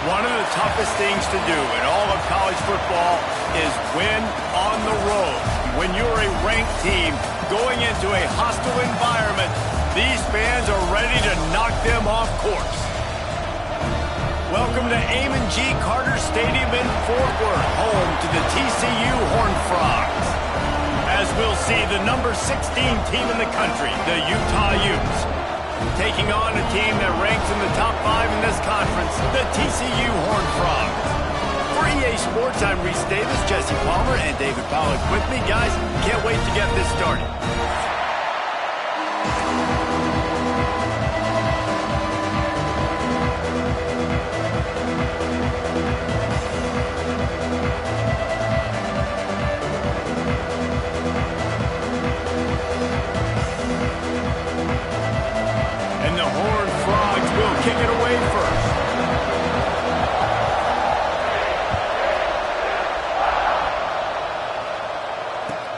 One of the toughest things to do in all of college football is win on the road. When you're a ranked team going into a hostile environment, these fans are ready to knock them off course. Welcome to Amon G. Carter Stadium in Fort Worth, home to the TCU Horned Frogs. As we'll see, the number 16 team in the country, the Utah Utes, taking on a team that ranks in the top 5 in this conference, the TCU Horned Frogs. For EA Sports, I'm Reese Davis, Jesse Palmer, and David Pollack with me. Guys, can't wait to get this started. Kick it away first.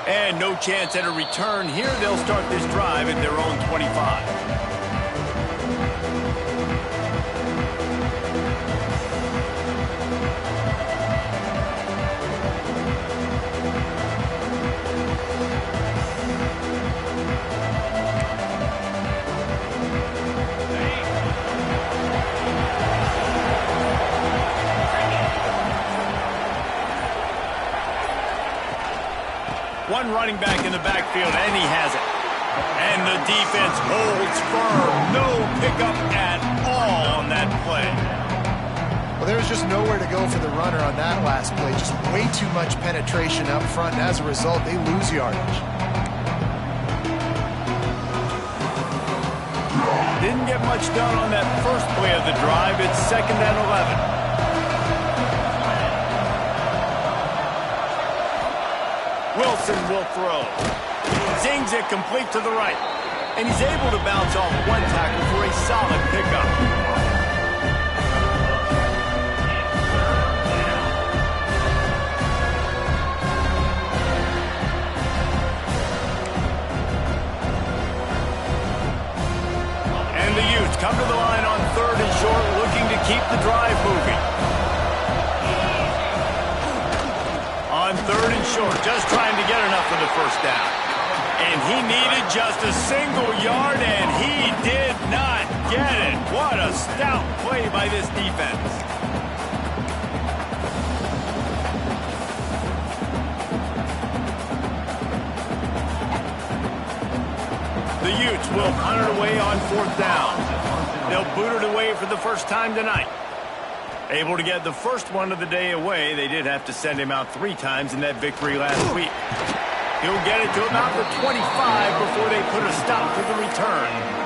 And no chance at a return here. They'll start this drive at their own 25. One running back in the backfield, and he has it. And the defense holds firm. No pickup at all on that play. Well, there's just nowhere to go for the runner on that last play. Just way too much penetration up front, and as a result, they lose yardage. Didn't get much done on that first play of the drive. It's 2nd and 11. Wilson will throw. Zings it complete to the right. And he's able to bounce off one tackle for a solid pickup. And the Utes come to the line on 3rd and short, looking to keep the drive moving. On 3rd and short, just trying to get enough for the first down. And he needed just a single yard, and he did not get it. What a stout play by this defense. The Utes will punt it away on 4th down. They'll boot it away for the first time tonight. Able to get the first one of the day away. They did have to send him out 3 times in that victory last week. He'll get it to about the 25 before they put a stop to the return.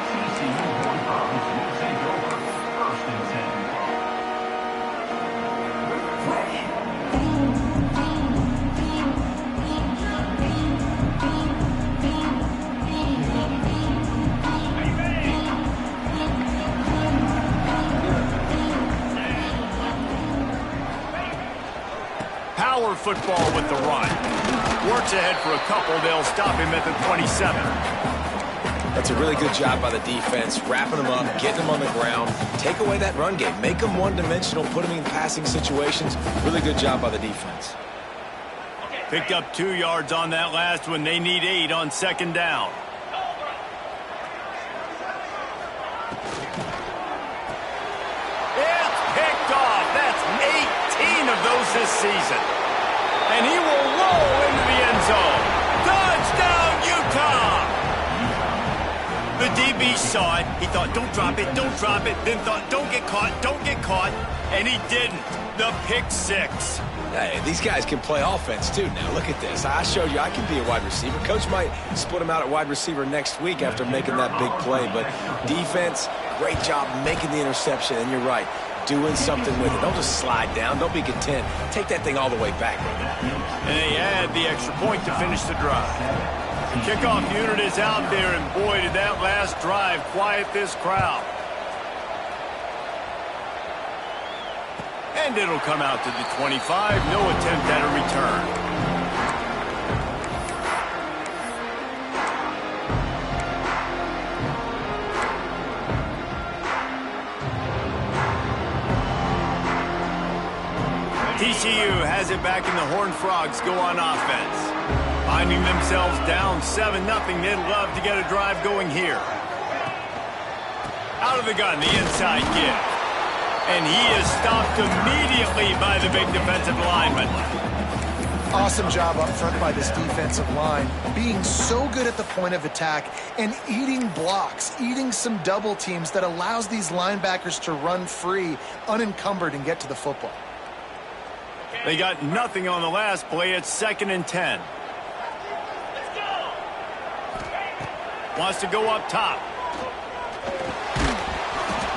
Power football with the run. Works ahead for a couple. They'll stop him at the 27. That's a really good job by the defense, wrapping them up, getting them on the ground. Take away that run game. Make them one-dimensional, put them in passing situations. Really good job by the defense. Picked up 2 yards on that last one. They need 8 on second down. It's picked off. That's 18 of those this season. And he will roll into the end zone. Touchdown, Utah! The DB saw it. He thought, don't drop it, don't drop it. Then thought, don't get caught, don't get caught. And he didn't. The pick 6. Hey, these guys can play offense, too. Now, look at this. I showed you I can be a wide receiver. Coach might split him out at wide receiver next week after making that big play. But defense, great job making the interception. And you're right, doing something with it. Don't just slide down. Don't be content. Take that thing all the way back. And they add the extra point to finish the drive. The kickoff unit is out there, and boy, did that last drive quiet this crowd. And it'll come out to the 25. No attempt at a return. TCU has it back, and the Horned Frogs go on offense. Finding themselves down 7-0, they'd love to get a drive going here. Out of the gun, the inside give. And he is stopped immediately by the big defensive lineman. Awesome job up front by this defensive line, being so good at the point of attack and eating blocks, eating some double teams that allows these linebackers to run free, unencumbered, and get to the football. They got nothing on the last play. It's 2nd and 10. Wants to go up top.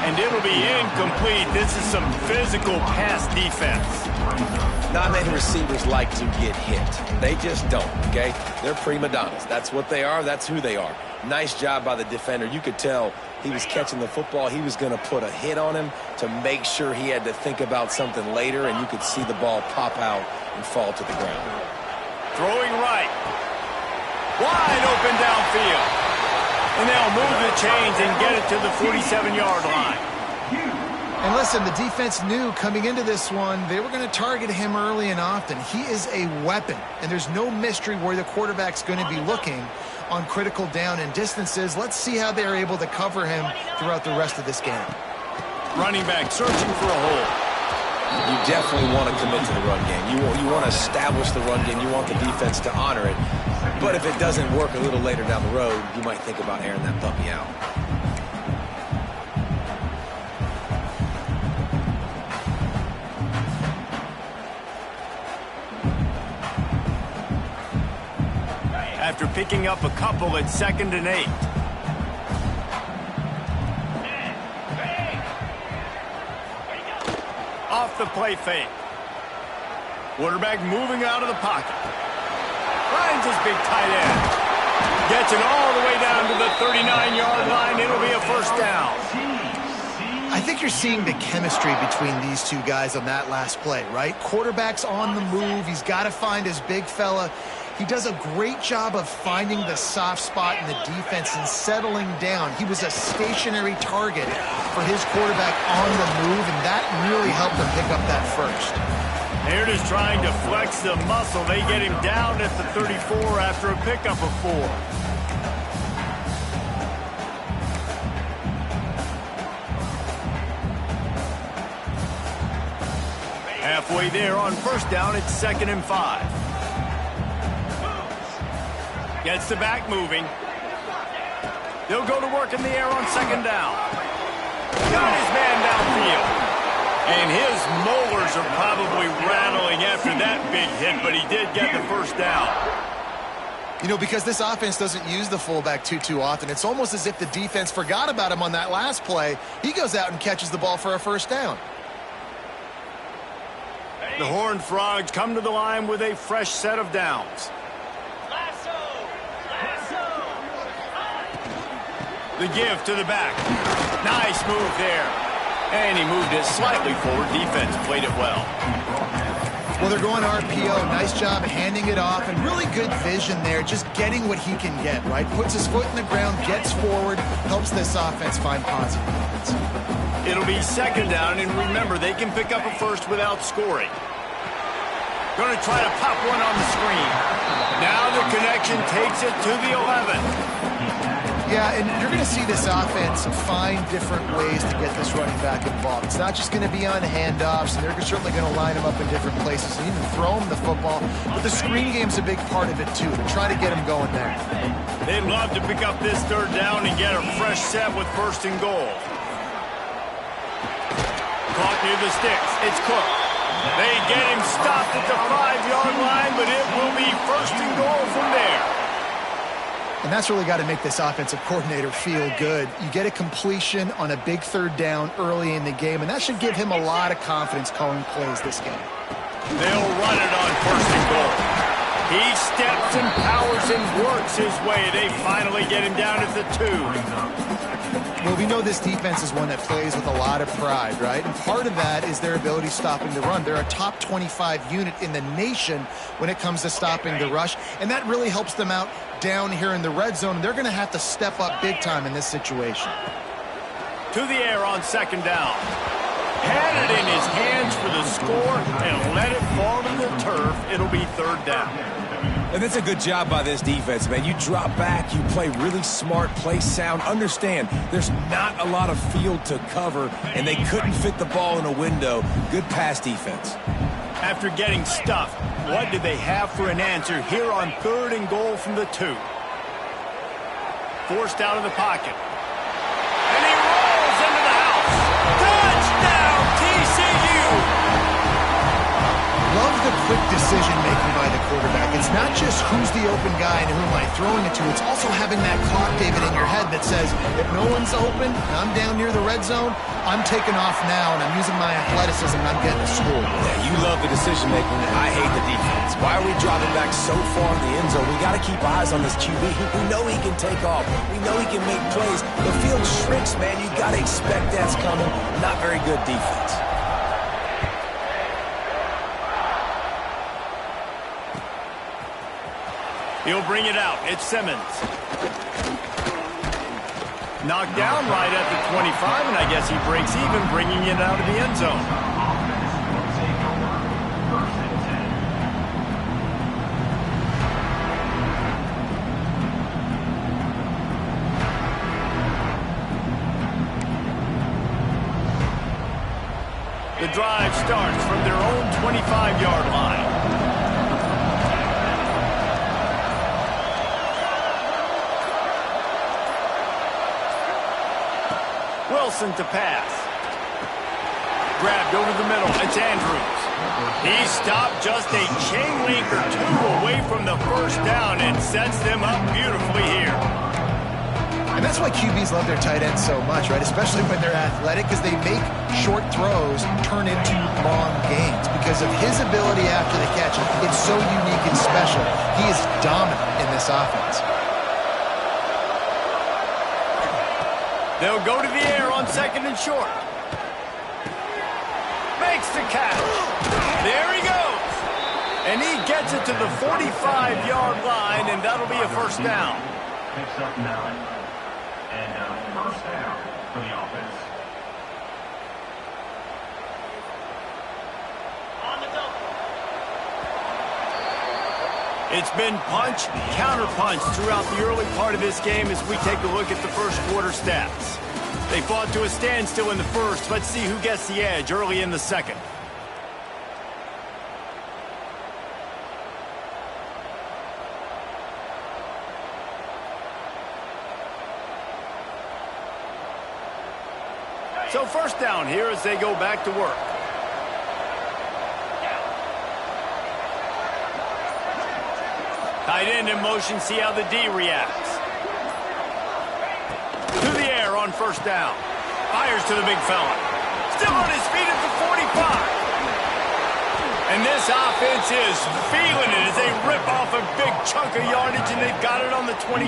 And it'll be incomplete. This is some physical pass defense. Not many receivers like to get hit. They just don't, okay? They're prima donnas. That's what they are. That's who they are. Nice job by the defender. You could tell he was catching the football. He was going to put a hit on him to make sure he had to think about something later, and you could see the ball pop out and fall to the ground. Throwing right. Wide open downfield. And they'll move the chains and get it to the 47-yard line. And listen, the defense knew coming into this one, they were going to target him early and often. He is a weapon, and there's no mystery where the quarterback's going to be looking on critical down and distances. Let's see how they're able to cover him throughout the rest of this game. Running back searching for a hole. You definitely want to commit to the run game. You want to establish the run game. You want the defense to honor it. But if it doesn't work a little later down the road, you might think about airing that puppy out. After picking up a couple at 2nd and 8. Off the play fake. Quarterback moving out of the pocket. Finds his big tight end. Gets it all the way down to the 39-yard line. It'll be a first down. I think you're seeing the chemistry between these two guys on that last play, right? Quarterback's on the move. He's got to find his big fella. He does a great job of finding the soft spot in the defense and settling down. He was a stationary target for his quarterback on the move, and that really helped him pick up that first. They're just trying to flex the muscle. They get him down at the 34 after a pickup of 4. Halfway there on first down, it's 2nd and 5. Gets the back moving. They'll go to work in the air on 2nd down. Got his man downfield. And his molars are probably rattling after that big hit, but he did get the first down. You know, because this offense doesn't use the fullback too often, it's almost as if the defense forgot about him on that last play. He goes out and catches the ball for a first down. The Horned Frogs come to the line with a fresh set of downs. The give to the back. Nice move there. And he moved it slightly forward. Defense played it well. Well, they're going RPO. Nice job handing it off, and really good vision there, just getting what he can get, right? Puts his foot in the ground, gets forward, helps this offense find positive moments. It'll be 2nd down, and remember, they can pick up a first without scoring. Going to try to pop one on the screen. Now the connection takes it to the 11. Yeah, and you're going to see this offense find different ways to get this running back involved. It's not just going to be on handoffs, and they're certainly going to line him up in different places and even throw him the football. But the screen game's a big part of it, too. They're trying to get him going there. They'd love to pick up this third down and get a fresh set with first and goal. Caught near the sticks. It's Cook. They get him stopped at the 5-yard line, but it will be first and goal from there. And that's really got to make this offensive coordinator feel good. You get a completion on a big third down early in the game, and that should give him a lot of confidence calling plays this game. They'll run it on first and goal. He steps and powers and works his way. They finally get him down at the 2. Well, we know this defense is one that plays with a lot of pride, right? And part of that is their ability stopping the run. They're a top 25 unit in the nation when it comes to stopping the rush, and that really helps them out down here in the red zone, and they're going to have to step up big time in this situation. To the air on second down. Had it in his hands for the score and let it fall to the turf. It'll be third down. And that's a good job by this defense, man. You drop back, you play really smart, play sound. Understand, there's not a lot of field to cover, and they couldn't fit the ball in a window. Good pass defense. After getting stuffed, what do they have for an answer here on third and goal from the 2? Forced out of the pocket. And he rolls into the house. Touchdown, TCU! Love the quick decision-making by the quarterback. It's not just who's the open guy and who am I throwing it to. It's also having that clock, David, in your head that says, if no one's open and I'm down near the red zone, I'm taking off now, and I'm using my athleticism, and I'm getting a score. Yeah, you love the decision-making. I hate the defense. Why are we dropping back so far in the end zone? We got to keep eyes on this QB. We know he can take off. We know he can make plays. The field shrinks, man. You got to expect that's coming. Not very good defense. He'll bring it out. It's Simmons. Knocked down right at the 25, and I guess he breaks even, bringing it out of the end zone. The drive starts from their own 25-yard line. Wilson to pass. Grabbed over the middle. It's Andrews. He stopped just a chain link or 2 away from the first down and sets them up beautifully here. And that's why QBs love their tight ends so much, right? Especially when they're athletic, because they make short throws turn into long gains. Because of his ability after the catch, it's so unique and special. He is dominant in this offense. They'll go to the air on second and short. Makes the catch. There he goes. And he gets it to the 45-yard line, and that'll be a first down. Picks up 9. And first down for the offense. It's been punch, counter-punch throughout the early part of this game as we take a look at the first quarter stats. They fought to a standstill in the first. Let's see who gets the edge early in the second. So first down here as they go back to work. Tight end in motion, see how the D reacts. To the air on first down. Fires to the big fella. Still on his feet at the 45. And this offense is feeling it as they rip off a big chunk of yardage, and they've got it on the 22.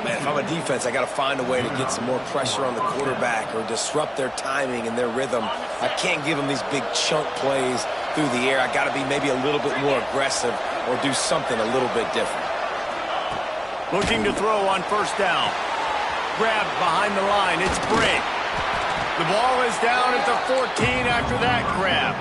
Man, if I'm a defense, I got to find a way to get some more pressure on the quarterback or disrupt their timing and their rhythm. I can't give them these big chunk plays through the air. I got to be maybe a little bit more aggressive or do something a little bit different. Looking to throw on first down. Grabbed behind the line. It's Brake. The ball is down at the 14 after that grab.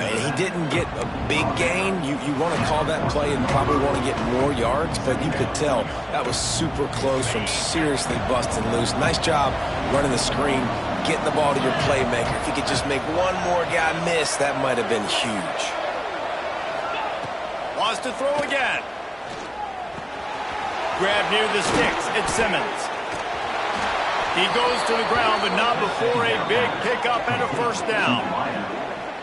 And he didn't get a big gain. You want to call that play and probably want to get more yards, but you could tell that was super close from seriously busting loose. Nice job running the screen, getting the ball to your playmaker. If you could just make one more guy miss, that might have been huge. Wants to throw again. Grab near the sticks. It's Simmons. He goes to the ground, but not before a big pickup and a first down.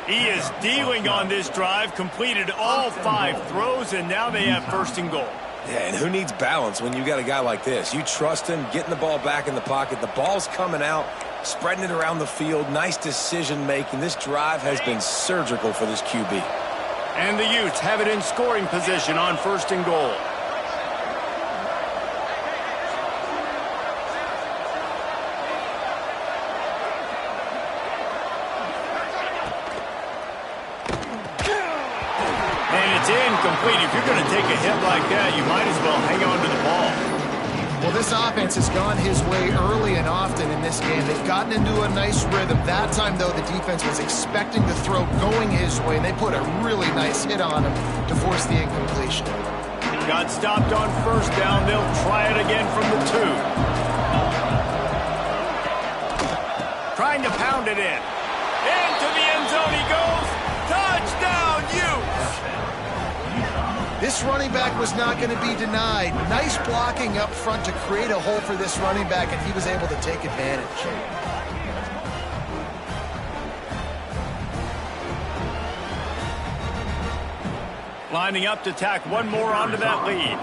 He is dealing on this drive, completed all 5 throws, and now they have first and goal. Yeah, and who needs balance when you got a guy like this? You trust him, getting the ball back in the pocket. The ball's coming out, spreading it around the field. Nice decision-making. This drive has been surgical for this QB. And the Utes have it in scoring position on first and goal. Incomplete. If you're going to take a hit like that, you might as well hang on to the ball. Well, this offense has gone his way early and often in this game. They've gotten into a nice rhythm. That time, though, the defense was expecting the throw going his way, and they put a really nice hit on him to force the incompletion. Got stopped on first down. They'll try it again from the 2. Trying to pound it in. Into the end zone he goes. Touchdown, Utes! This running back was not going to be denied. Nice blocking up front to create a hole for this running back, and he was able to take advantage. Lining up to tack one more onto that lead.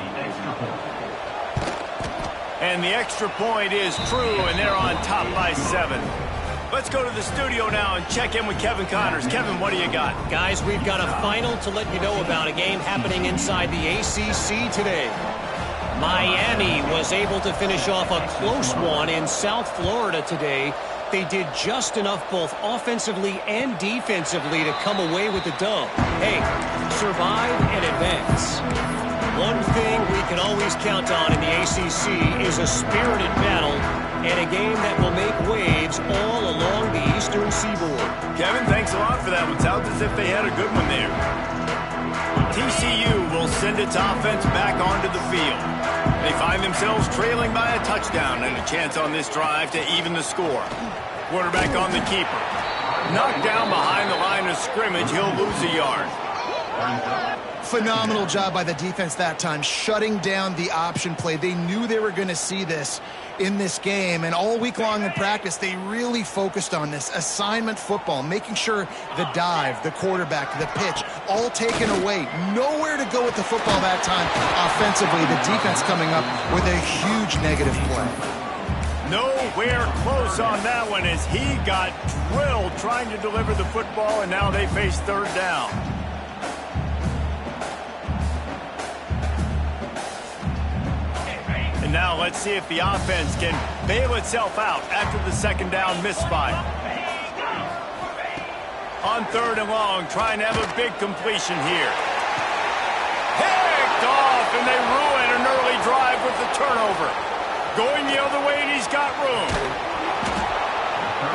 And the extra point is true, and they're on top by 7. Let's go to the studio now and check in with Kevin Connors. Kevin, what do you got? Guys, we've got a final to let you know about, a game happening inside the ACC today. Miami was able to finish off a close one in South Florida today. They did just enough both offensively and defensively to come away with the dub. Hey, survive and advance. One thing we can always count on in the ACC is a spirited battle and a game that will make waves all along the Eastern Seaboard. Kevin, thanks a lot for that one. Sounds as if they had a good one there. TCU will send its offense back onto the field. They find themselves trailing by a touchdown and a chance on this drive to even the score. Quarterback on the keeper. Knocked down behind the line of scrimmage. He'll lose a yard. Phenomenal job by the defense that time, shutting down the option play. They knew they were going to see this in this game, and all week long in practice, they really focused on this assignment football, making sure the dive, the quarterback, the pitch, all taken away. Nowhere to go with the football that time offensively. The defense coming up with a huge negative play. Nowhere close on that one as he got drilled trying to deliver the football, and now they face third down. And now let's see if the offense can bail itself out after the second down misfire. On third and long, trying to have a big completion here. Picked off, and they ruin an early drive with the turnover. Going the other way, and he's got room.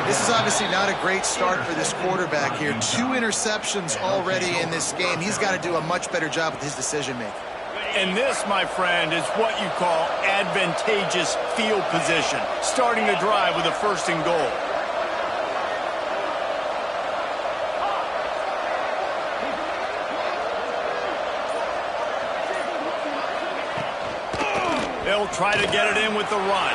This is obviously not a great start for this quarterback here. 2 interceptions already in this game. He's got to do a much better job with his decision-making. And this, my friend, is what you call advantageous field position. Starting the drive with a first and goal. They'll try to get it in with the run.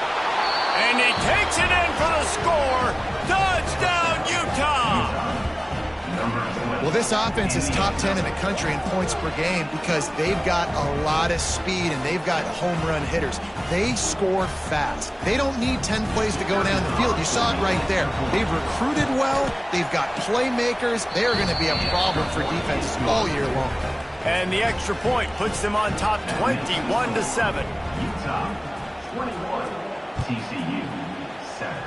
And he takes it in for the score. Touchdown, Utah! Well, this offense is top 10 in the country in points per game because they've got a lot of speed and they've got home run hitters. They score fast. They don't need 10 plays to go down the field. You saw it right there. They've recruited well. They've got playmakers. They're going to be a problem for defenses all year long. And the extra point puts them on top 21-7. Utah 21, TCU 7.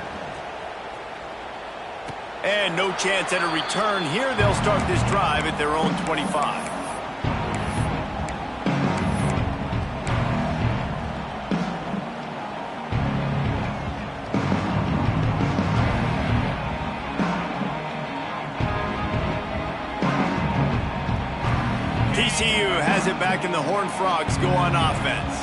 And no chance at a return here. They'll start this drive at their own 25. TCU has it back and the Horned Frogs go on offense.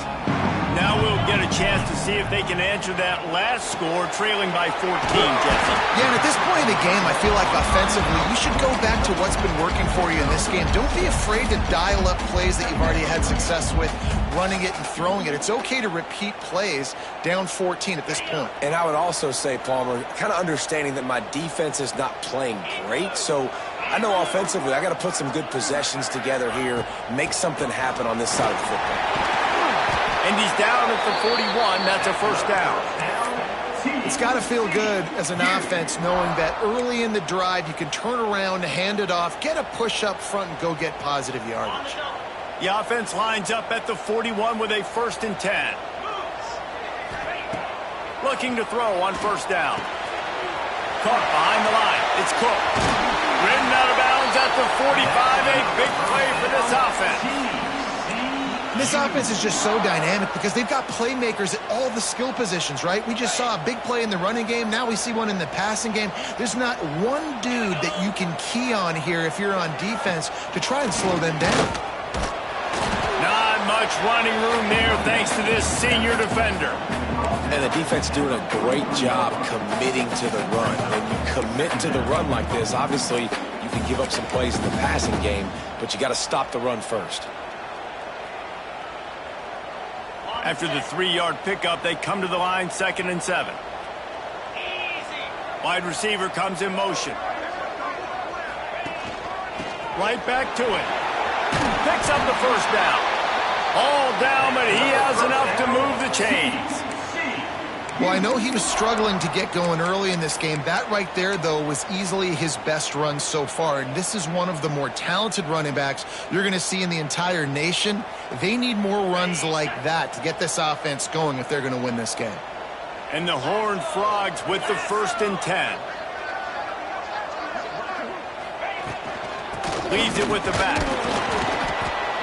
Now we'll get a chance to see if they can answer that last score, trailing by 14, Jesse. Yeah, and at this point in the game, I feel like offensively, you should go back to what's been working for you in this game. Don't be afraid to dial up plays that you've already had success with, running it and throwing it. It's okay to repeat plays down 14 at this point. And I would also say, Palmer, kind of understanding that my defense is not playing great, so I know offensively I got to put some good possessions together here, make something happen on this side of the football. And he's down at the 41. That's a first down. It's got to feel good as an offense knowing that early in the drive you can turn around, hand it off, get a push up front, and go get positive yardage. The offense lines up at the 41 with a 1st and 10. Looking to throw on first down. Caught behind the line. It's Cook. Ridden out of bounds at the 45. A big play for this offense. This offense is just so dynamic because they've got playmakers at all the skill positions, right? We just saw a big play in the running game. Now we see one in the passing game. There's not one dude that you can key on here if you're on defense to try and slow them down. Not much running room there thanks to this senior defender. And the defense doing a great job committing to the run. When you commit to the run like this, obviously you can give up some plays in the passing game, but you got to stop the run first. After the 3-yard pickup, they come to the line, 2nd and 7. Wide receiver comes in motion. Right back to it. Picks up the first down. All down, but he has enough to move the chains. Well, I know he was struggling to get going early in this game. That right there, though, was easily his best run so far. And this is one of the more talented running backs you're going to see in the entire nation. They need more runs like that to get this offense going if they're going to win this game. And the Horned Frogs with the 1st and 10. Leaves it with the back.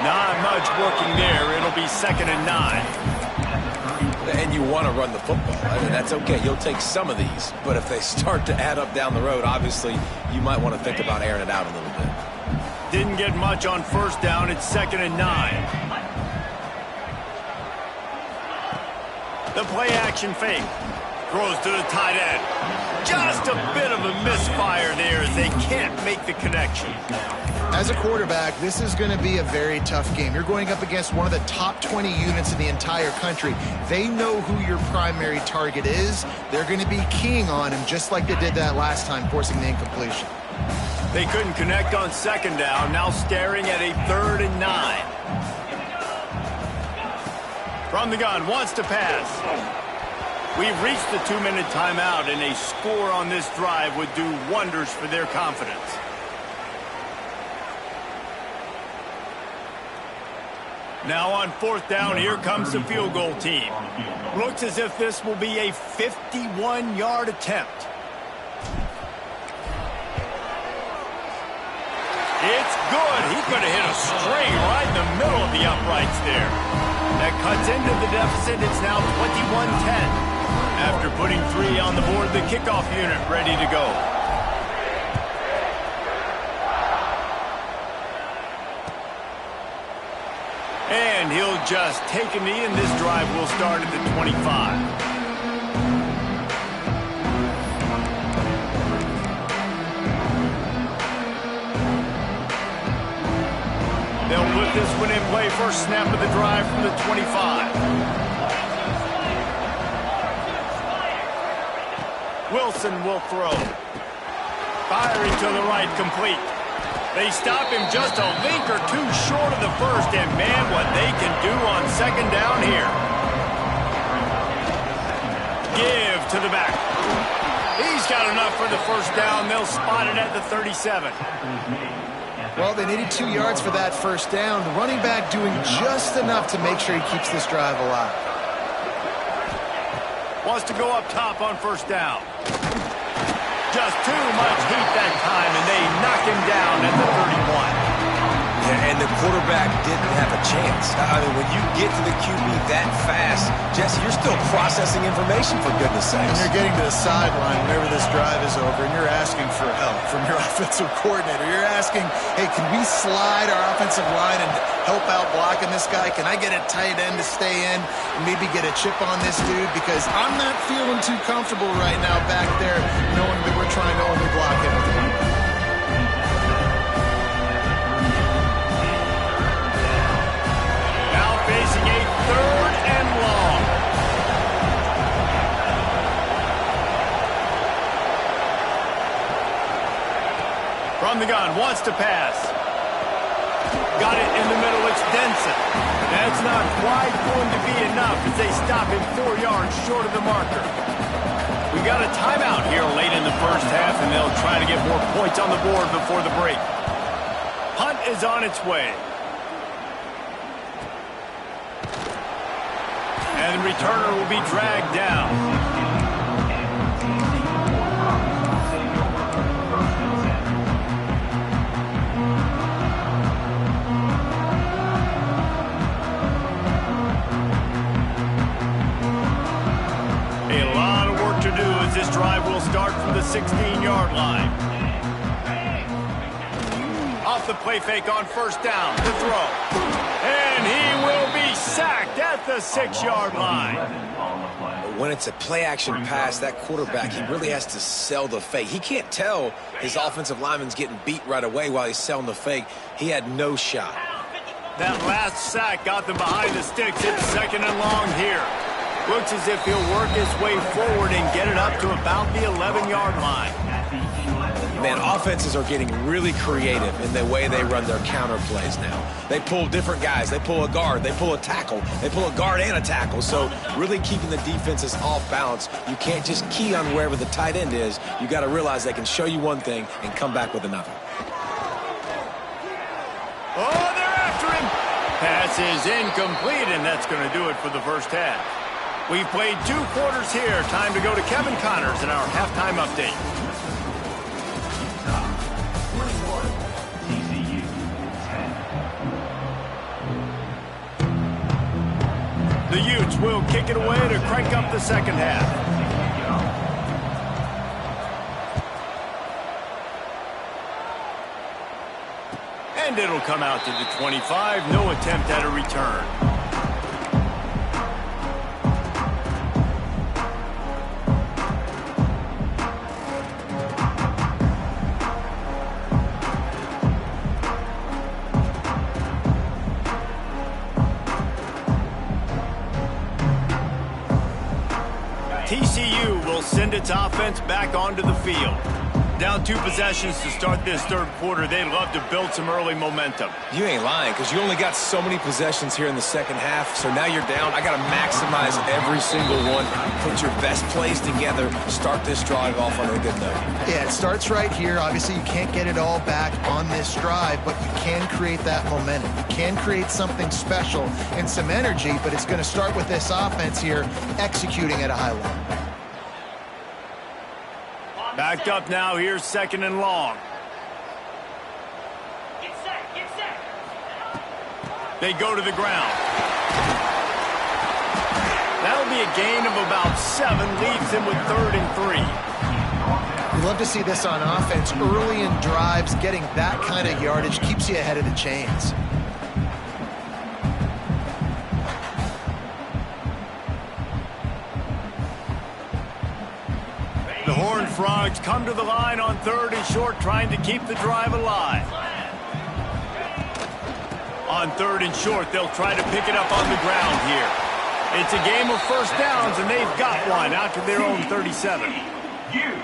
Not much working there. It'll be 2nd and 9. And you want to run the football. I mean, that's okay. You'll take some of these. But if they start to add up down the road, obviously, you might want to think about airing it out a little bit. Didn't get much on first down. It's 2nd and 9. The play action fake. Throws to the tight end. Just a bit of a misfire there as they can't make the connection. As a quarterback, this is going to be a very tough game. You're going up against one of the top 20 units in the entire country. They know who your primary target is. They're going to be keying on him just like they did that last time, forcing the incompletion. They couldn't connect on 2nd down. Now staring at a 3rd and 9. From the gun, wants to pass. We've reached the 2-minute timeout, and a score on this drive would do wonders for their confidence. Now on 4th down, here comes the field goal team. Looks as if this will be a 51-yard attempt. It's good. He could have hit a string right in the middle of the uprights there. That cuts into the deficit. It's now 21-10. After putting 3 on the board, the kickoff unit ready to go. And he'll just take a knee, and this drive will start at the 25. They'll put this one in play. First snap of the drive from the 25. Wilson will throw. Firing to the right, complete. They stop him just a link or two short of the first, and man, what they can do on 2nd down here. Give to the back. He's got enough for the first down. They'll spot it at the 37. Well, they needed 2 yards for that first down. The running back doing just enough to make sure he keeps this drive alive. Wants to go up top on first down. Just too much heat that time, and they knock him down at the 31. Yeah, and the quarterback didn't have a chance. I mean, when you get to the QB that fast, Jesse, you're still processing information, for goodness sakes. And you're getting to the sideline whenever this drive is over, and you're asking for help from your offensive coordinator. You're asking, hey, can we slide our offensive line and help out blocking this guy? Can I get a tight end to stay in and maybe get a chip on this dude? Because I'm not feeling too comfortable right now back there knowing that we're trying to only block him. Facing a 3rd and long. From the gun, wants to pass. Got it in the middle, it's Denson. That's not quite going to be enough as they stop him 4 yards short of the marker. We got a timeout here late in the first half, and they'll try to get more points on the board before the break. Punt is on its way. And the returner will be dragged down. A lot of work to do as this drive will start from the 16-yard line. Off the play fake on first down, the throw. And he will be sacked at the 6-yard line. When it's a play-action pass, that quarterback, he really has to sell the fake. He can't tell his offensive lineman's getting beat right away while he's selling the fake. He had no shot. That last sack got them behind the sticks. It's 2nd and long here. Looks as if he'll work his way forward and get it up to about the 11-yard line. Man, offenses are getting really creative in the way they run their counter plays now. They pull different guys. They pull a guard. They pull a tackle. They pull a guard and a tackle. So really keeping the defenses off balance. You can't just key on wherever the tight end is. You got to realize they can show you one thing and come back with another. Oh, they're after him. Pass is incomplete, and that's going to do it for the first half. We've played 2 quarters here. Time to go to Kevin Connors in our halftime update. TCU 10. The Utes will kick it away to crank up the second half. And it'll come out to the 25. No attempt at a return. TCU will send its offense back onto the field. Down 2 possessions to start this 3rd quarter. They'd love to build some early momentum. You ain't lying, because you only got so many possessions here in the second half. So now you're down. I got to maximize every single one. Put your best plays together. Start this drive off on a good note. Yeah, it starts right here. Obviously, you can't get it all back on this drive, but you can create that momentum. You can create something special and some energy, but it's going to start with this offense here executing at a high level. Backed up now. Here's 2nd and long. Get set, get set. They go to the ground. That'll be a gain of about 7. Leaves them with 3rd and 3. We love to see this on offense. Early in drives, getting that kind of yardage keeps you ahead of the chains. The Horned Frogs come to the line on 3rd and short, trying to keep the drive alive. On 3rd and short, they'll try to pick it up on the ground here. It's a game of first downs, and they've got one out to their own 37. You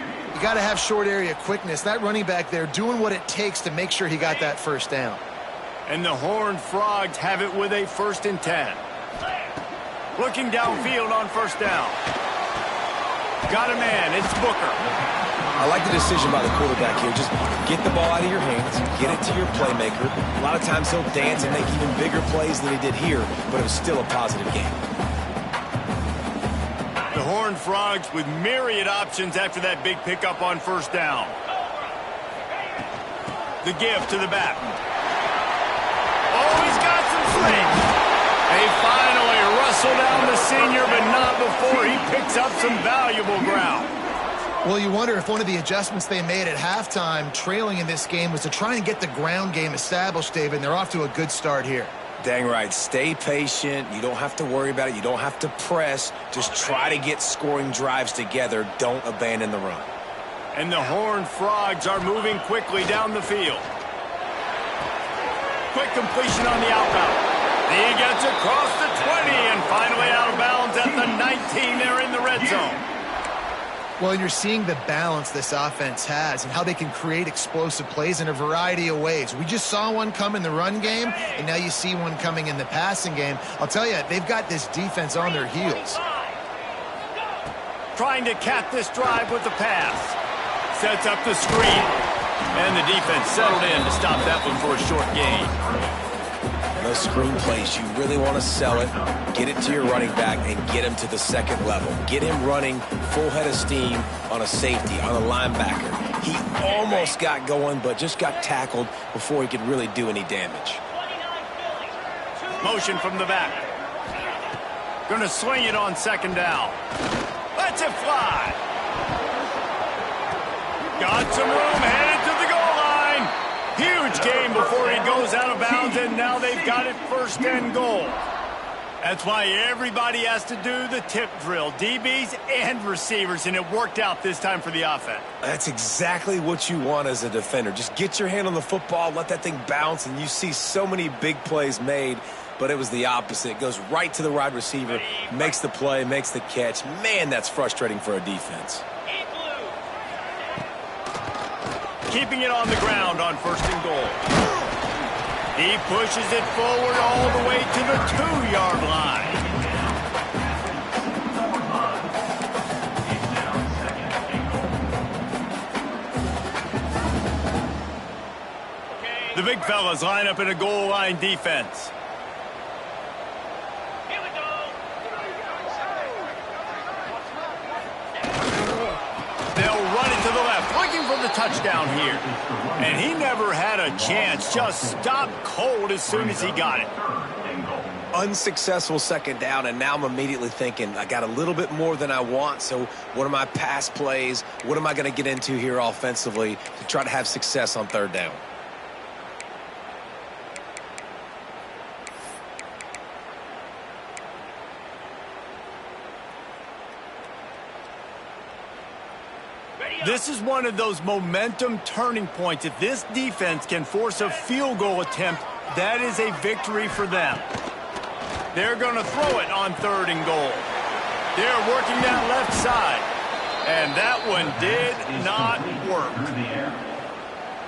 got to have short area quickness. That running back there doing what it takes to make sure he got that first down. And the Horned Frogs have it with a 1st and 10. Looking downfield on first down. Got a man. It's Booker. I like the decision by the quarterback here. Just get the ball out of your hands, get it to your playmaker. A lot of times he'll dance and make even bigger plays than he did here, but it was still a positive game. The Horned Frogs with myriad options after that big pickup on first down. The give to the back. Oh, sling. They finally wrestle down the senior, but not before he picks up some valuable ground. Well, you wonder if one of the adjustments they made at halftime, trailing in this game, was to try and get the ground game established, David, and they're off to a good start here. Dang right. Stay patient. You don't have to worry about it. You don't have to press. Just try to get scoring drives together. Don't abandon the run. And the Horned Frogs are moving quickly down the field. Quick completion on the outbound. He gets across the 20 and finally out of bounds at the 19 there in the red zone. Well, and you're seeing the balance this offense has and how they can create explosive plays in a variety of ways. We just saw one come in the run game, and now you see one coming in the passing game. I'll tell you, they've got this defense on their heels. Trying to cap this drive with the pass. Sets up the screen. And the defense settled in to stop that one for a short gain. Those screen plays, you really want to sell it, get it to your running back, and get him to the second level. Get him running full head of steam on a safety, on a linebacker. He almost got going, but just got tackled before he could really do any damage. Motion from the back. Gonna swing it on second down. Lets it fly. Got some room, headed to the goal line. Huge gain before he goes out of bounds, and now they've got it first and goal. That's why everybody has to do the tip drill, DBs and receivers, and it worked out this time for the offense. That's exactly what you want as a defender. Just get your hand on the football, let that thing bounce, and you see so many big plays made, but it was the opposite. It goes right to the wide receiver, makes the play, makes the catch. Man, that's frustrating for a defense. Keeping it on the ground on first and goal. He pushes it forward all the way to the 2-yard line. The big fellas line up in a goal line defense. Looking for the touchdown here. And he never had a chance. Just stopped cold as soon as he got it. Unsuccessful second down, and now I'm immediately thinking, I got a little bit more than I want, so what are my pass plays? What am I going to get into here offensively to try to have success on third down? This is one of those momentum turning points. If this defense can force a field goal attempt, that is a victory for them. They're going to throw it on third and goal. They're working that left side. And that one did not work.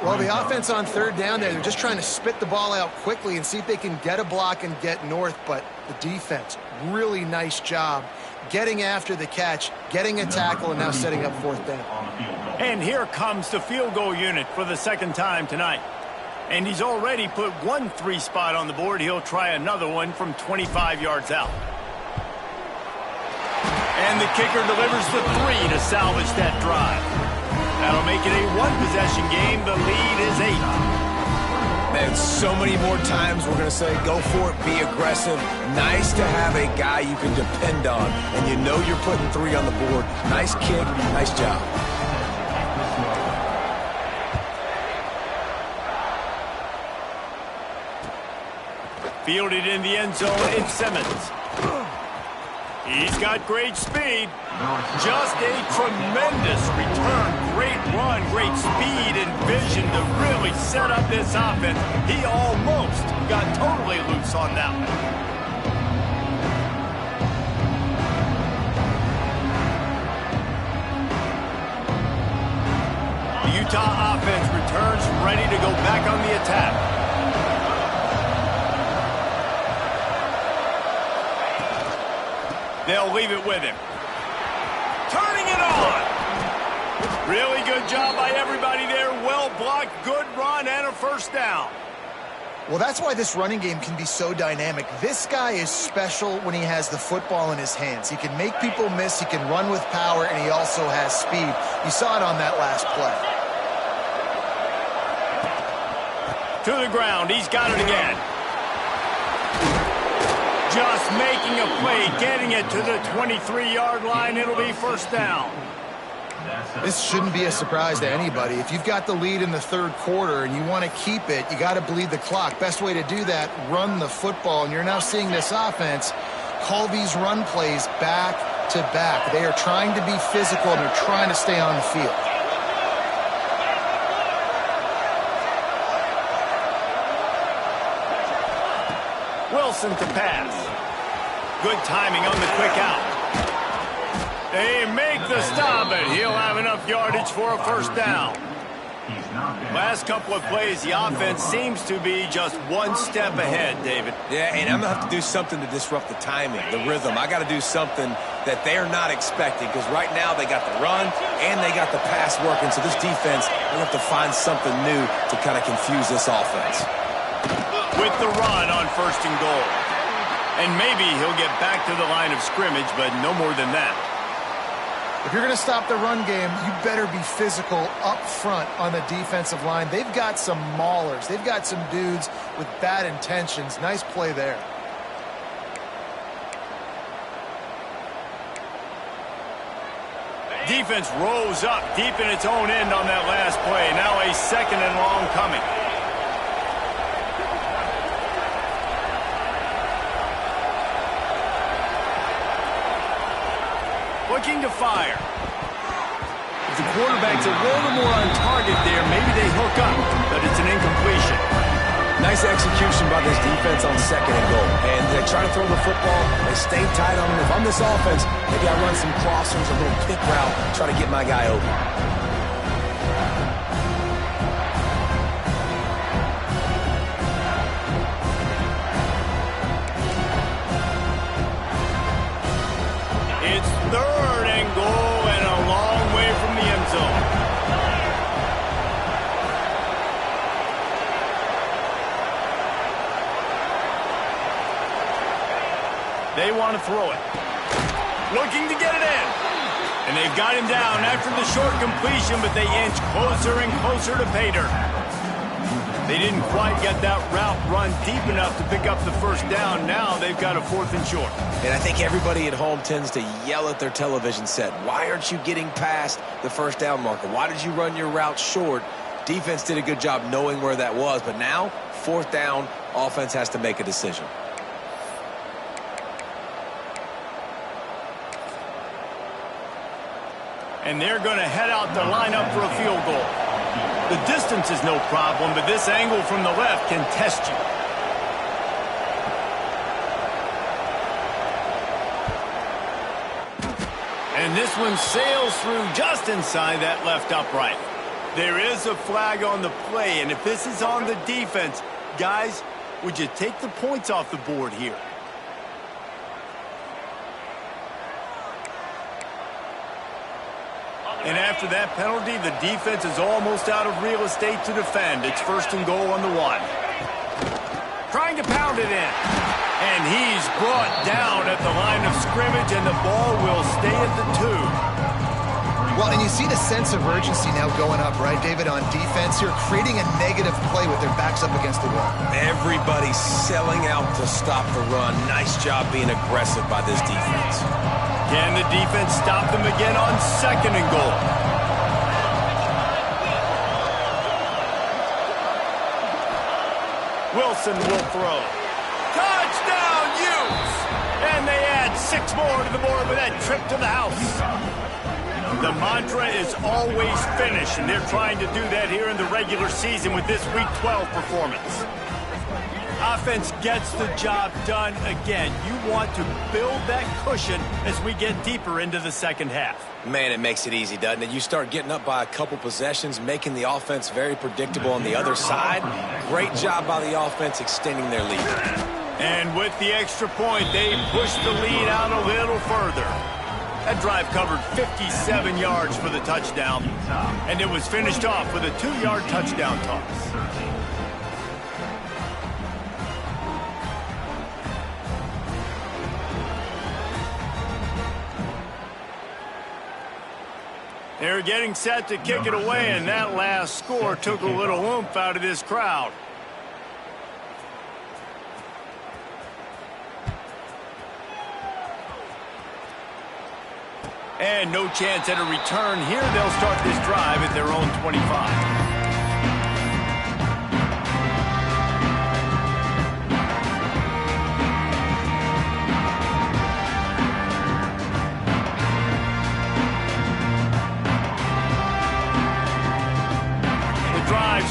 Well, the offense on third down there, they're just trying to spit the ball out quickly and see if they can get a block and get north. But the defense, really nice job getting after the catch, getting a tackle, and now setting up fourth down. And here comes the field goal unit for the second time tonight. And he's already put one 3 spot on the board. He'll try another one from 25 yards out. And the kicker delivers the 3 to salvage that drive. That'll make it a 1-possession game. The lead is 8. Man, so many more times we're going to say, go for it, be aggressive. Nice to have a guy you can depend on, and you know you're putting 3 on the board. Nice kick, nice job. Fielded in the end zone, it's Simmons. He's got great speed. Just a tremendous return. Great run, great speed and vision to really set up this offense. He almost got totally loose on that one. The Utah offense returns ready to go back on the attack. They'll leave it with him. Turning it on. Really good job by everybody there. Well blocked, good run, and a first down. Well, that's why this running game can be so dynamic. This guy is special when he has the football in his hands. He can make people miss, he can run with power, and he also has speed. You saw it on that last play. To the ground, he's got it again. just making a play, getting it to the 23-yard line. It'll be first down. This shouldn't be a surprise to anybody. If you've got the lead in the third quarter and you want to keep it, you got to bleed the clock. Best way to do that, run the football. And you're now seeing this offense call these run plays back to back. They are trying to be physical and they're trying to stay on the field. Wilson to pass. Good timing on the quick out. They make the stop, and he'll have enough yardage for a first down. Last couple of plays, the offense seems to be just one step ahead, David. Yeah, and I'm going to have to do something to disrupt the timing, the rhythm. I got to do something that they're not expecting, because right now they got the run and they got the pass working. So this defense, they'll have to find something new to kind of confuse this offense. With the run on first and goal. And maybe he'll get back to the line of scrimmage, but no more than that. If you're going to stop the run game, you better be physical up front on the defensive line. They've got some maulers. They've got some dudes with bad intentions. Nice play there. Defense rose up deep in its own end on that last play. Now a second and long coming. Looking to fire. If the quarterback's a little more on target there, maybe they hook up, but it's an incompletion. Nice execution by this defense on second and goal. And they try to throw the football. They stay tight on them. If I'm this offense, maybe I run some crossers, a little pick route, try to get my guy open. Third and goal and a long way from the end zone. They want to throw it. Looking to get it in. And they've got him down after the short completion, but they inch closer and closer to pay dirt. They didn't quite get that route run deep enough to pick up the first down. Now they've got a fourth and short. And I think everybody at home tends to yell at their television set. Why aren't you getting past the first down marker? Why did you run your route short? Defense did a good job knowing where that was. But now, fourth down, offense has to make a decision. And they're going to head out to line up for a field goal. The distance is no problem, but this angle from the left can test you. And this one sails through just inside that left upright. There is a flag on the play, and if this is on the defense, guys, would you take the points off the board here? And after that penalty, the defense is almost out of real estate to defend. It's first and goal on the one. Trying to pound it in. And he's brought down at the line of scrimmage, and the ball will stay at the 2. Well, and you see the sense of urgency now going up, right, David, on defense here, creating a negative play with their backs up against the wall. Everybody's selling out to stop the run. Nice job being aggressive by this defense. Can the defense stop them again on second and goal? Wilson will throw. Touchdown, Utes! And they add 6 more to the board with that trip to the house. The mantra is always finish, and they're trying to do that here in the regular season with this Week 12 performance. Offense gets the job done again. You want to build that cushion as we get deeper into the second half. Man, it makes it easy, doesn't it? You start getting up by a couple possessions, making the offense very predictable on the other side. Great job by the offense extending their lead. And with the extra point, they push the lead out a little further. That drive covered 57 yards for the touchdown, and it was finished off with a 2-yard touchdown toss. They're getting set to kick it away, and that last score took a little oomph out of this crowd. And no chance at a return here. They'll start this drive at their own 25.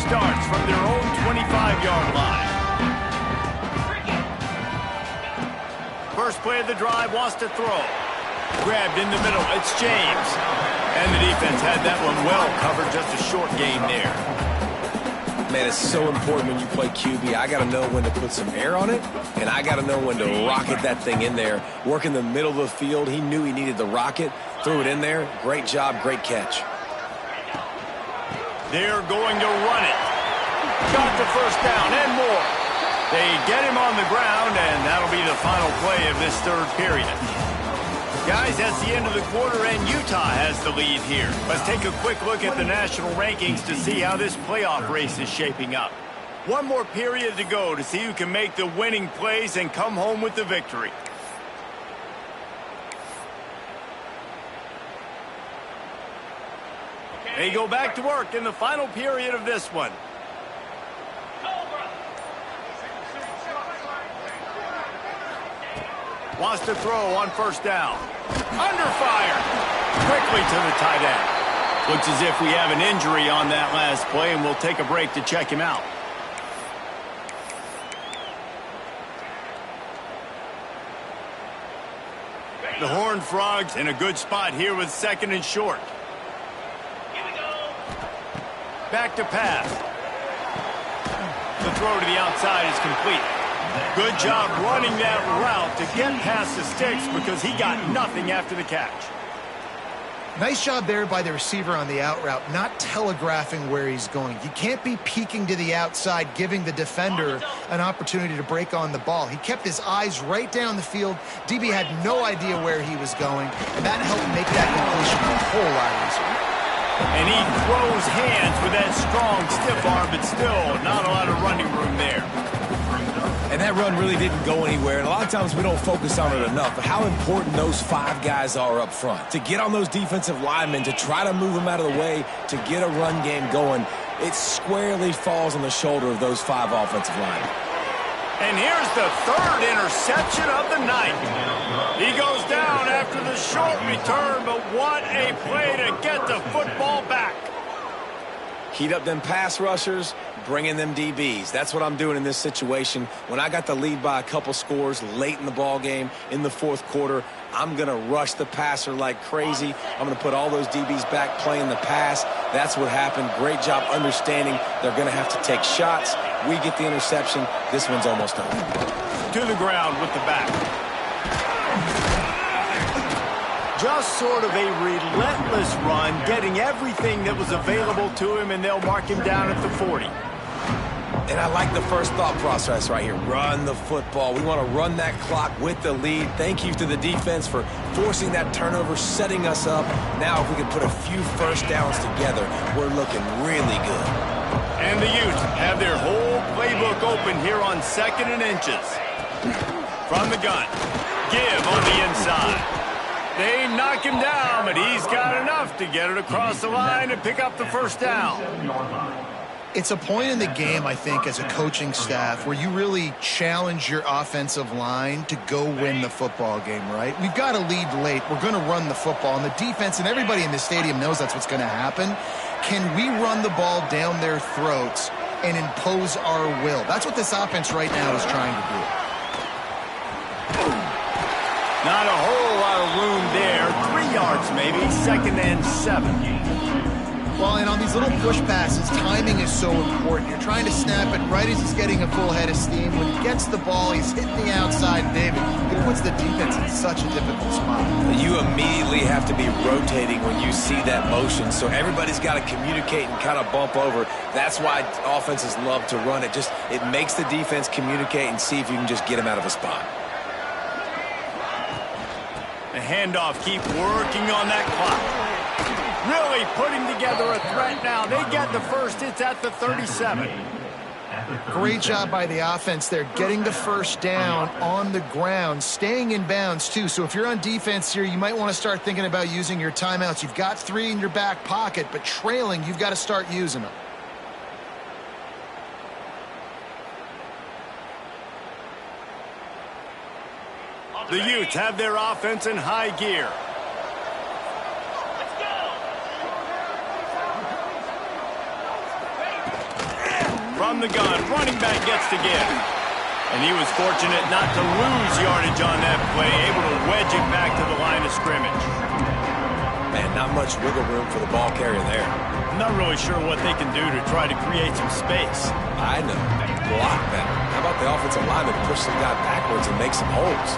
Starts from their own 25-yard line. First play of the drive, wants to throw. Grabbed in the middle, it's James. And the defense had that one well covered, just a short gain there. Man, it's so important when you play QB. I got to know when to put some air on it, and I got to know when to rocket that thing in there. Work in the middle of the field. He knew he needed the rocket, threw it in there. Great job, great catch. They're going to run it. Got the first down and more. They get him on the ground, and that'll be the final play of this third period. Guys, that's the end of the quarter, and Utah has the lead here. Let's take a quick look at the national rankings to see how this playoff race is shaping up. One more period to go to see who can make the winning plays and come home with the victory. They go back to work in the final period of this one. Wants to throw on first down. Under fire. Quickly to the tight end. Looks as if we have an injury on that last play, and we'll take a break to check him out. The Horned Frogs in a good spot here with second and short. Back to pass. The throw to the outside is complete. Good job running that route to get past the sticks because he got nothing after the catch. Nice job there by the receiver on the out route, not telegraphing where he's going. You can't be peeking to the outside, giving the defender an opportunity to break on the ball. He kept his eyes right down the field. DB had no idea where he was going, and that helped make that completion a whole lot easier. And he throws hands with that strong, stiff arm, but still not a lot of running room there. And that run really didn't go anywhere. And a lot of times we don't focus on it enough. But how important those five guys are up front. To get on those defensive linemen, to try to move them out of the way, to get a run game going, it squarely falls on the shoulder of those five offensive linemen. And here's the third interception of the night. He goes down after the short return, but what a play to get the football back. Heat up them pass rushers, bring in them DBs. That's what I'm doing in this situation. When I got the lead by a couple scores late in the ball game, in the fourth quarter, I'm going to rush the passer like crazy. I'm going to put all those DBs back playing the pass. That's what happened. Great job understanding they're going to have to take shots. We get the interception. This one's almost over. To the ground with the back. Just sort of a relentless run, getting everything that was available to him, and they'll mark him down at the 40. And I like the first thought process right here. Run the football. We want to run that clock with the lead. Thank you to the defense for forcing that turnover, setting us up. Now if we can put a few first downs together, we're looking really good. And the Utes have their whole playbook open here on 2nd and inches. From the gun. Give on the inside. They knock him down, but he's got enough to get it across the line and pick up the first down. It's a point in the game, I think, as a coaching staff where you really challenge your offensive line to go win the football game, right? We've got to lead late. We're going to run the football. And the defense and everybody in the stadium knows that's what's going to happen. Can we run the ball down their throats and impose our will? That's what this offense right now is trying to do. Not a whole lot of room there. 3 yards maybe, 2nd and 7. Well, and on these little push passes, timing is so important. You're trying to snap it right as he's getting a full head of steam. When he gets the ball, he's hitting the outside, David. It puts the defense in such a difficult spot. You immediately have to be rotating when you see that motion, so everybody's got to communicate and kind of bump over. That's why offenses love to run it. It makes the defense communicate and see if you can just get him out of a spot. The handoff, keep working on that clock. Really putting together a threat now. They get the first. It's at the 37. Great job by the offense there, getting the first down on the ground, staying in bounds too. So if you're on defense here, you might want to start thinking about using your timeouts. You've got 3 in your back pocket, but trailing, you've got to start using them. The Utes have their offense in high gear. From the gun, running back gets to give. And he was fortunate not to lose yardage on that play, able to wedge it back to the line of scrimmage. Man, not much wiggle room for the ball carrier there. I'm not really sure what they can do to try to create some space. I know. Block that. How about the offensive lineman push some guy backwards and make some holes?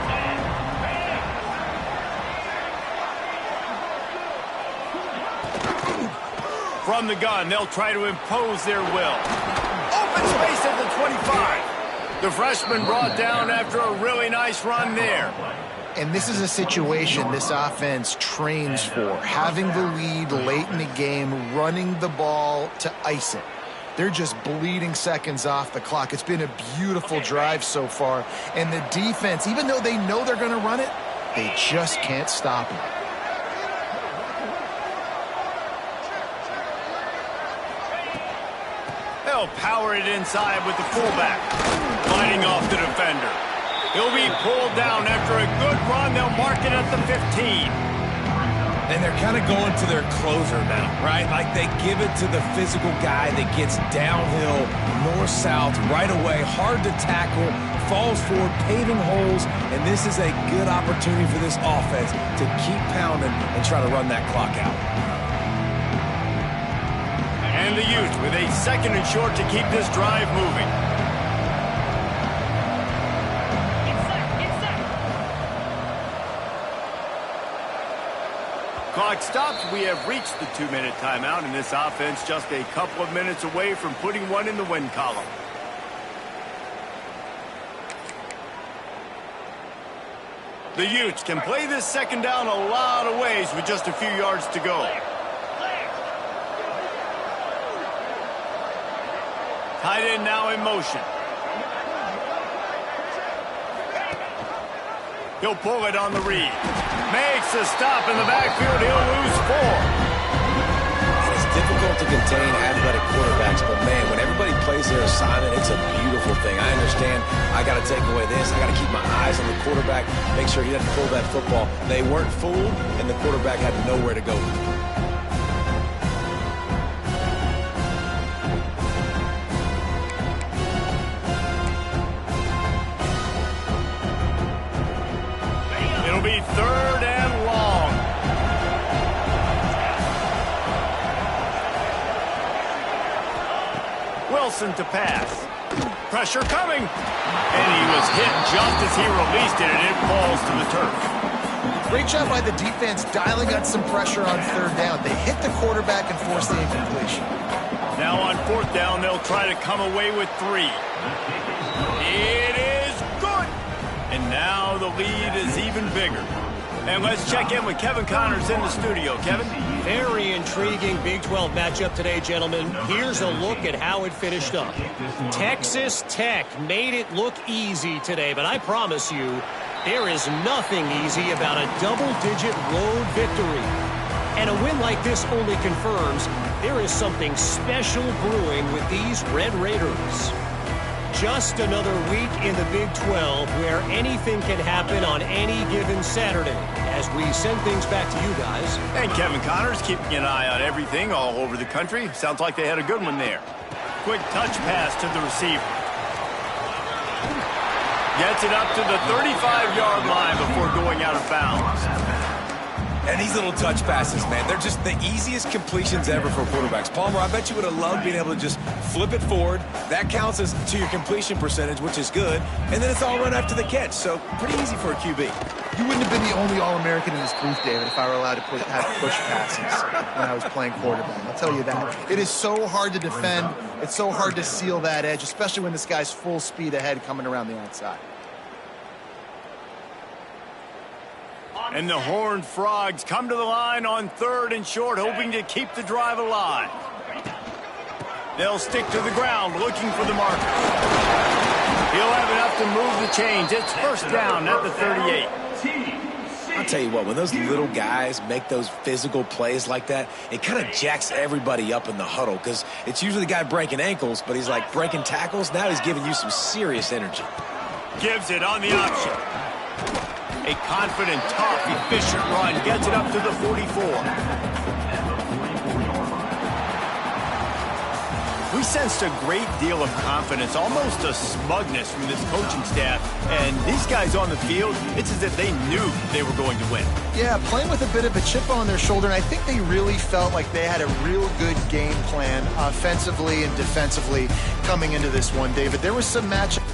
From the gun, they'll try to impose their will. Open space at the 25. The freshman brought down after a really nice run there. And this is a situation this offense trains for, having the lead late in the game, running the ball to ice it. They're just bleeding seconds off the clock. It's been a beautiful drive so far. And the defense, even though they know they're going to run it, they just can't stop it. They'll power it inside with the fullback. Fighting off the defender. He'll be pulled down after a good run. They'll mark it at the 15. And they're kind of going to their closer now, right? Like they give it to the physical guy that gets downhill, north-south, right away, hard to tackle, falls forward, paving holes, and this is a good opportunity for this offense to keep pounding and try to run that clock out. And the Utes with a 2nd and short to keep this drive moving. Clock stops. We have reached the 2-minute timeout, and this offense just a couple of minutes away from putting one in the win column. The Utes can play this 2nd down a lot of ways with just a few yards to go. Tight end now in motion. He'll pull it on the read. Makes a stop in the backfield. He'll lose 4. And it's difficult to contain athletic quarterbacks, but man, when everybody plays their assignment, it's a beautiful thing. I understand I got to take away this. I got to keep my eyes on the quarterback, make sure he doesn't pull that football. They weren't fooled, and the quarterback had nowhere to go. It'll be 3rd and long. Wilson to pass. Pressure coming. And he was hit just as he released it, and it falls to the turf. Great job by the defense dialing up some pressure on 3rd down. They hit the quarterback and forced the incompletion. Now on 4th down, they'll try to come away with 3. It is good. And now the lead is even bigger. And let's check in with Kevin Connors in the studio. Kevin? Very intriguing Big 12 matchup today, gentlemen. Here's a look at how it finished up. Texas Tech made it look easy today, but I promise you, there is nothing easy about a double-digit road victory. And a win like this only confirms there is something special brewing with these Red Raiders. Just another week in the Big 12 where anything can happen on any given Saturday. As we send things back to you guys. And Kevin Connors keeping an eye on everything all over the country. Sounds like they had a good one there. Quick touch pass to the receiver. Gets it up to the 35-yard line before going out of bounds. And these little touch passes, man, they're just the easiest completions ever for quarterbacks. Palmer, I bet you would have loved being able to just flip it forward. That counts as to your completion percentage, which is good. And then it's all run after the catch, so pretty easy for a QB. You wouldn't have been the only All-American in this booth, David, if I were allowed to have push passes when I was playing quarterback. I'll tell you that. It is so hard to defend. It's so hard to seal that edge, especially when this guy's full speed ahead coming around the outside. And the Horned Frogs come to the line on 3rd and short, hoping to keep the drive alive. They'll stick to the ground looking for the marker. He'll have enough to move the chains. It's first down at the 38. I'll tell you what, when those little guys make those physical plays like that, it kind of jacks everybody up in the huddle because it's usually the guy breaking ankles, but he's like breaking tackles. Now he's giving you some serious energy. Gives it on the option. A confident, tough, efficient run gets it up to the 44. We sensed a great deal of confidence, almost a smugness from this coaching staff. And these guys on the field, it's as if they knew they were going to win. Yeah, playing with a bit of a chip on their shoulder, and I think they really felt like they had a real good game plan offensively and defensively coming into this one, David. There was some matchup.